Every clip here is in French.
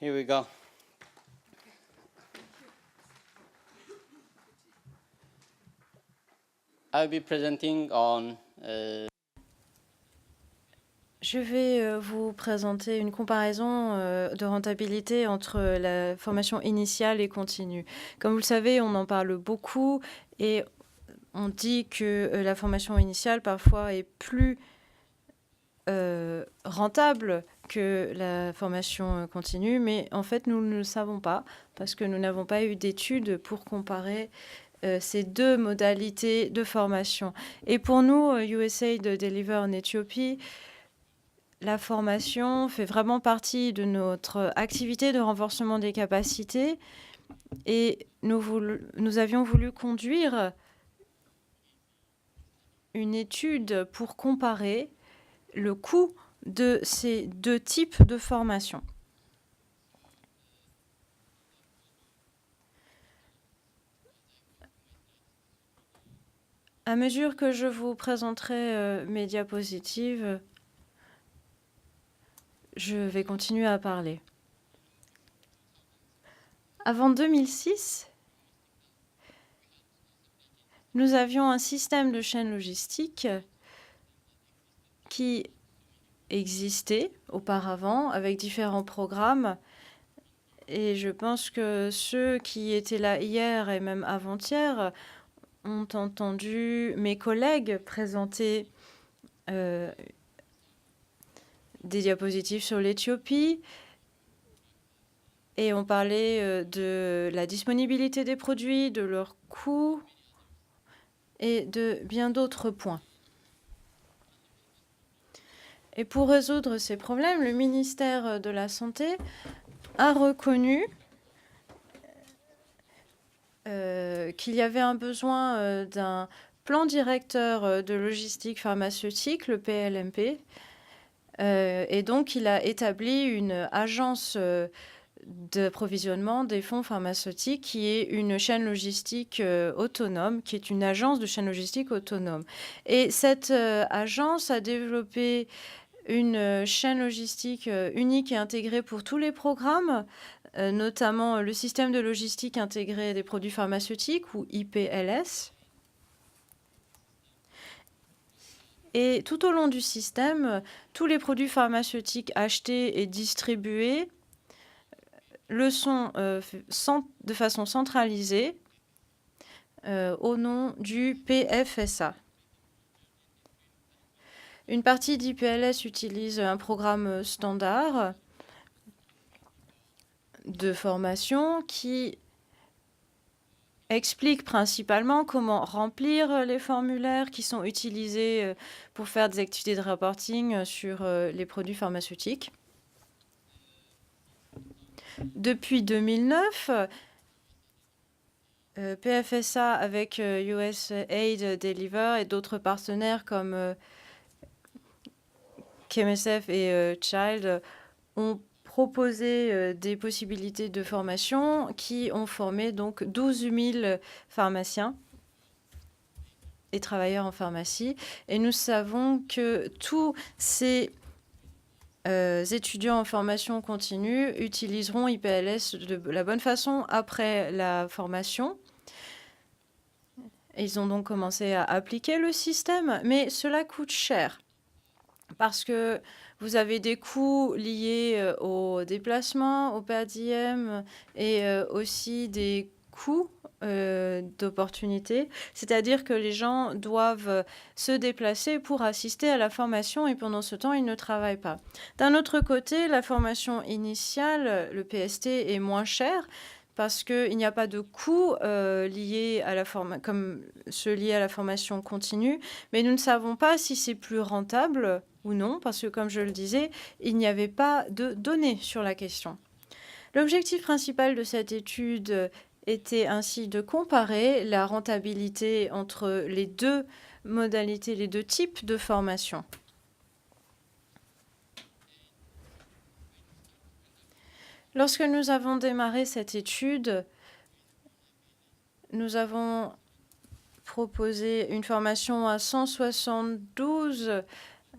Here we go. I'll be presenting on Je vais vous présenter une comparaison de rentabilité entre la formation initiale et continue. Comme vous le savez, on en parle beaucoup et on dit que la formation initiale parfois est plus rentable que la formation continue, mais en fait nous ne le savons pas parce que nous n'avons pas eu d'études pour comparer ces deux modalités de formation. Et pour nous, USAID Deliver en Éthiopie, la formation fait vraiment partie de notre activité de renforcement des capacités et nous avions voulu conduire une étude pour comparer le coût de ces deux types de formation. À mesure que je vous présenterai mes diapositives, je vais continuer à parler. Avant 2006, nous avions un système de chaîne logistique qui existait auparavant avec différents programmes. Et je pense que ceux qui étaient là hier et même avant-hier ont entendu mes collègues présenter des diapositives sur l'Éthiopie et on parlait de la disponibilité des produits, de leur coût et de bien d'autres points. Et pour résoudre ces problèmes, le ministère de la Santé a reconnu qu'il y avait un besoin d'un plan directeur de logistique pharmaceutique, le PLMP, et donc il a établi une agence d'approvisionnement des fonds pharmaceutiques qui est une chaîne logistique autonome, qui est une agence de chaîne logistique autonome. Et cette agence a développé une chaîne logistique unique et intégrée pour tous les programmes, notamment le système de logistique intégré des produits pharmaceutiques, ou IPLS. Et tout au long du système, tous les produits pharmaceutiques achetés et distribués le sont de façon centralisée au nom du PFSA. Une partie d'IPLS utilise un programme standard de formation qui explique principalement comment remplir les formulaires qui sont utilisés pour faire des activités de reporting sur les produits pharmaceutiques. Depuis 2009, PFSA avec USAID Deliver et d'autres partenaires comme KMSF et Child ont proposé des possibilités de formation qui ont formé donc 12 000 pharmaciens et travailleurs en pharmacie. Et nous savons que tous ces étudiants en formation continue utiliseront IPLS de la bonne façon après la formation. Ils ont donc commencé à appliquer le système, mais cela coûte cher parce que vous avez des coûts liés au déplacement, au per diem et aussi des coûts d'opportunité, c'est-à-dire que les gens doivent se déplacer pour assister à la formation et pendant ce temps, ils ne travaillent pas. D'un autre côté, la formation initiale, le PST, est moins cher parce qu'il n'y a pas de coûts liés à comme ceux liés à la formation continue, mais nous ne savons pas si c'est plus rentable ou non, parce que comme je le disais, il n'y avait pas de données sur la question. L'objectif principal de cette étude était ainsi de comparer la rentabilité entre les deux modalités, les deux types de formation. Lorsque nous avons démarré cette étude, nous avons proposé une formation à 172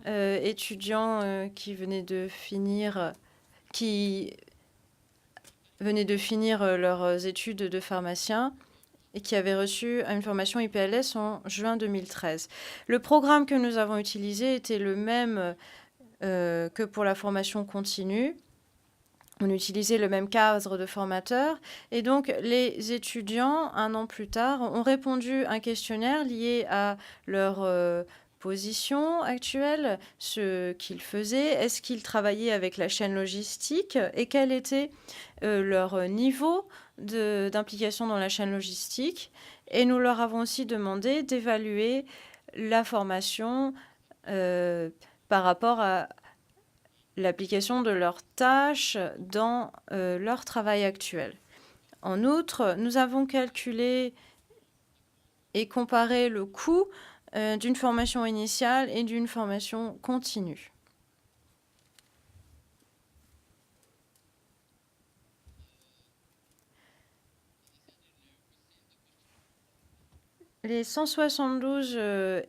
étudiants qui venaient de finir, qui venaient de finir leurs études de pharmacien et qui avaient reçu une formation IPLS en juin 2013. Le programme que nous avons utilisé était le même que pour la formation continue. On utilisait le même cadre de formateur et donc les étudiants, un an plus tard, ont répondu à un questionnaire lié à leur position actuelle, ce qu'ils faisaient, est-ce qu'ils travaillaient avec la chaîne logistique et quel était leur niveau d'implication dans la chaîne logistique. Et nous leur avons aussi demandé d'évaluer la formation par rapport à l'application de leurs tâches dans leur travail actuel. En outre, nous avons calculé et comparé le coût d'une formation initiale et d'une formation continue. Les 172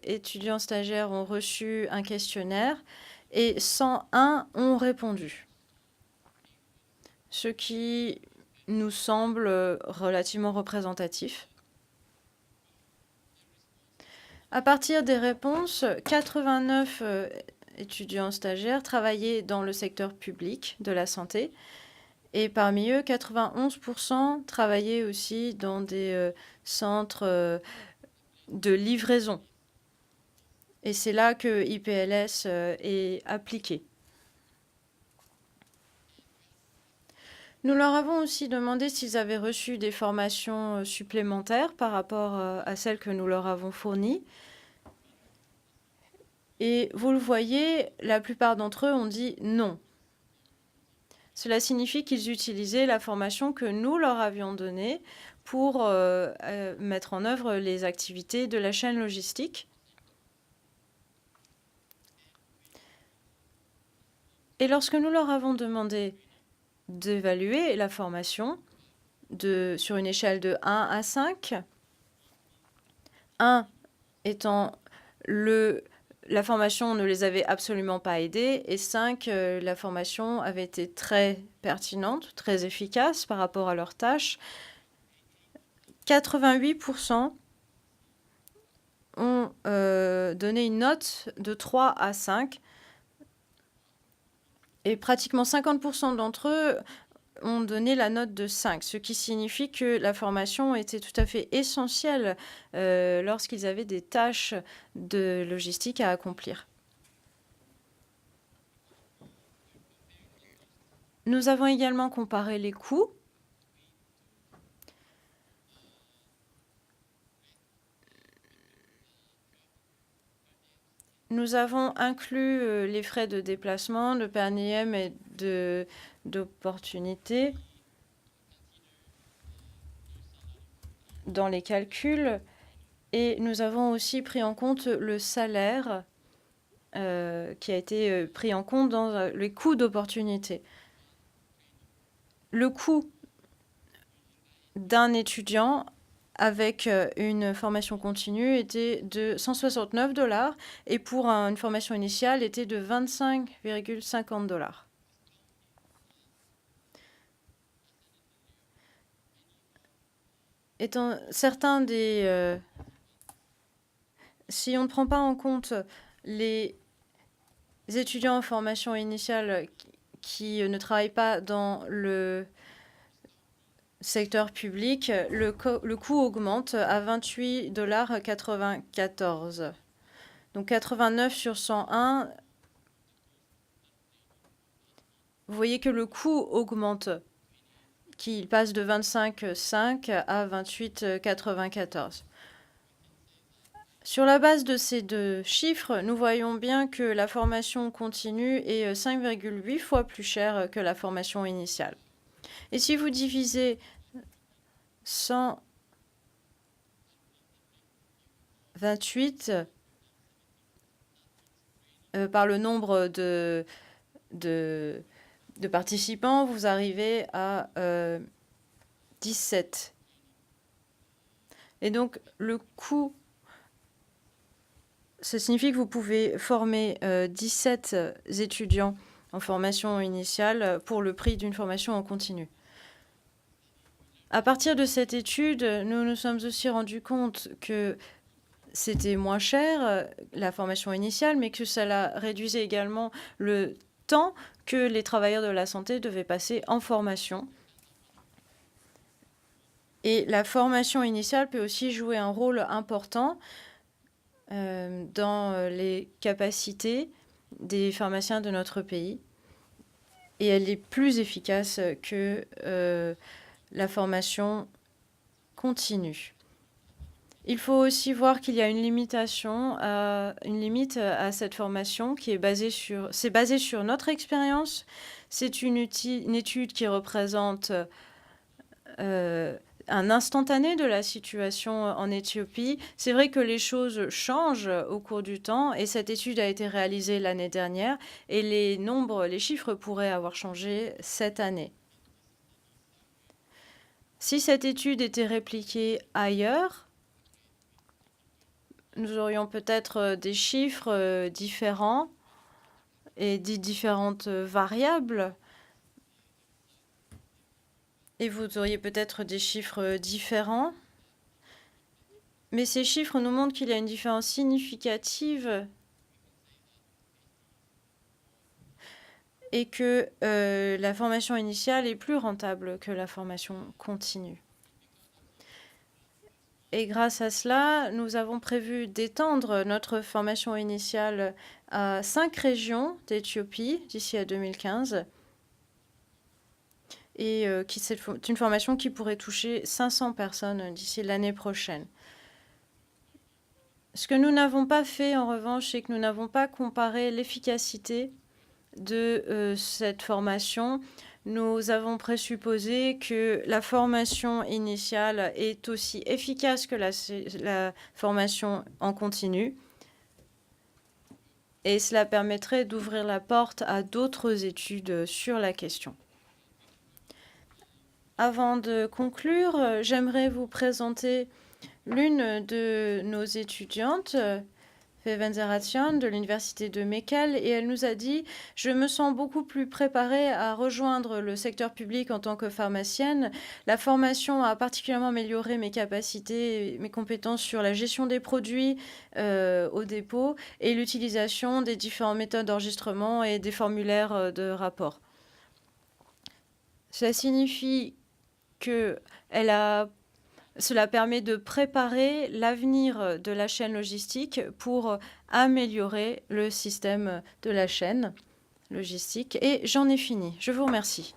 étudiants stagiaires ont reçu un questionnaire et 101 ont répondu, ce qui nous semble relativement représentatif. À partir des réponses, 89 étudiants stagiaires travaillaient dans le secteur public de la santé et parmi eux, 91% travaillaient aussi dans des centres de livraison. Et c'est là que IPLS est appliqué. Nous leur avons aussi demandé s'ils avaient reçu des formations supplémentaires par rapport à celles que nous leur avons fournies. Et vous le voyez, la plupart d'entre eux ont dit non. Cela signifie qu'ils utilisaient la formation que nous leur avions donnée pour mettre en œuvre les activités de la chaîne logistique. Et lorsque nous leur avons demandé d'évaluer la formation sur une échelle de 1 à 5, 1 étant la formation ne les avait absolument pas aidés, et 5, la formation avait été très pertinente, très efficace par rapport à leurs tâches. 88% ont donné une note de 3 à 5, et pratiquement 50% d'entre eux ont donné la note de 5, ce qui signifie que la formation était tout à fait essentielle lorsqu'ils avaient des tâches de logistique à accomplir. Nous avons également comparé les coûts. Nous avons inclus les frais de déplacement, de per diem et d'opportunité dans les calculs. Et nous avons aussi pris en compte le salaire qui a été pris en compte dans les coûts d'opportunité. Le coût d'un étudiant avec une formation continue était de 169 $ et pour une formation initiale était de 25,50 $. Étant certains des... si on ne prend pas en compte les étudiants en formation initiale qui ne travaillent pas dans le secteur public, le coût augmente à 28,94 $. Donc 89 sur 101, vous voyez que le coût augmente, qu'il passe de 25,5 à 28,94 $. Sur la base de ces deux chiffres, nous voyons bien que la formation continue est 5,8 fois plus chère que la formation initiale. Et si vous divisez 128 par le nombre de participants, vous arrivez à 17. Et donc, le coût, ça signifie que vous pouvez former 17 étudiants en formation initiale pour le prix d'une formation en continu. À partir de cette étude, nous nous sommes aussi rendus compte que c'était moins cher, la formation initiale, mais que cela réduisait également le temps que les travailleurs de la santé devaient passer en formation. Et la formation initiale peut aussi jouer un rôle important dans les capacités des pharmaciens de notre pays. Et elle est plus efficace que la formation continue. Il faut aussi voir qu'il y a une limite à cette formation qui est basée sur notre expérience. C'est une étude qui représente un instantané de la situation en Éthiopie. C'est vrai que les choses changent au cours du temps et cette étude a été réalisée l'année dernière et les chiffres pourraient avoir changé cette année. Si cette étude était répliquée ailleurs, nous aurions peut-être des chiffres différents et des différentes variables. Et vous auriez peut-être des chiffres différents. Mais ces chiffres nous montrent qu'il y a une différence significative et que la formation initiale est plus rentable que la formation continue. Et grâce à cela, nous avons prévu d'étendre notre formation initiale à 5 régions d'Éthiopie d'ici à 2015. Et c'est une formation qui pourrait toucher 500 personnes d'ici l'année prochaine. Ce que nous n'avons pas fait, en revanche, c'est que nous n'avons pas comparé l'efficacité de cette formation. Nous avons présupposé que la formation initiale est aussi efficace que la formation en continu. Et cela permettrait d'ouvrir la porte à d'autres études sur la question. Avant de conclure, j'aimerais vous présenter l'une de nos étudiantes, Fevenzeration, de l'université de Mekelle, et elle nous a dit « Je me sens beaucoup plus préparée à rejoindre le secteur public en tant que pharmacienne. La formation a particulièrement amélioré mes capacités et mes compétences sur la gestion des produits au dépôt et l'utilisation des différentes méthodes d'enregistrement et des formulaires de rapport. » Cela signifie que cela permet de préparer l'avenir de la chaîne logistique pour améliorer le système de la chaîne logistique. Et j'en ai fini. Je vous remercie.